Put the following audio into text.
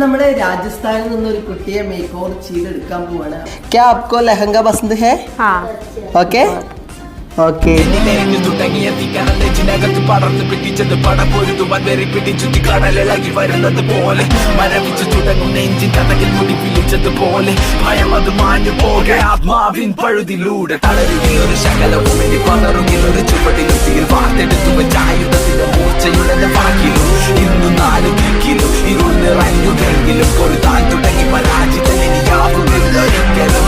നമ്മള് രാജസ്ഥാനിൽ നിന്ന് ഒരു കുട്ടിയെ മേക്ക് ഓവർ ചെയ്തെടുക്കാൻ പോവാണ്. ക്യാ Apco lehenga പസന്ത് high? Okay okay. തുടങ്ങിയ നെഞ്ചിനകത്ത് പടർന്ന് പിടിച്ചത് പടപൊരുതുവാൻ വെറി പിടിച്ചുറ്റി കടലിളകി വരുന്നത് പോലെ മരവിച്ചു തുടങ്ങും നെഞ്ചിൻ കഥകിൽ മുടി പിടിച്ചതുപോലെ ഭയം അത് മാഞ്ഞു പോകെ ആത്മാവിൻ പഴുതിലൂടെ തളരുകിൽ ഒരു ശകലവും ഇനി പതറുകിൽ ഒരു ചുവടിലെത്തിയിൽ വാർത്തെടുത്തു വെച്ചായുധത്തിന്റെ മൂർച്ചയുടെ വാക്കിലും ഇന്നു നാല് ദിക്കിലും ഇരുൾ നിറഞ്ഞുവെങ്കിലും ഒരു താൻ തുടങ്ങി പരാജിതൻ ഇനിയാവുന്നില്ല ഒരിക്കലും.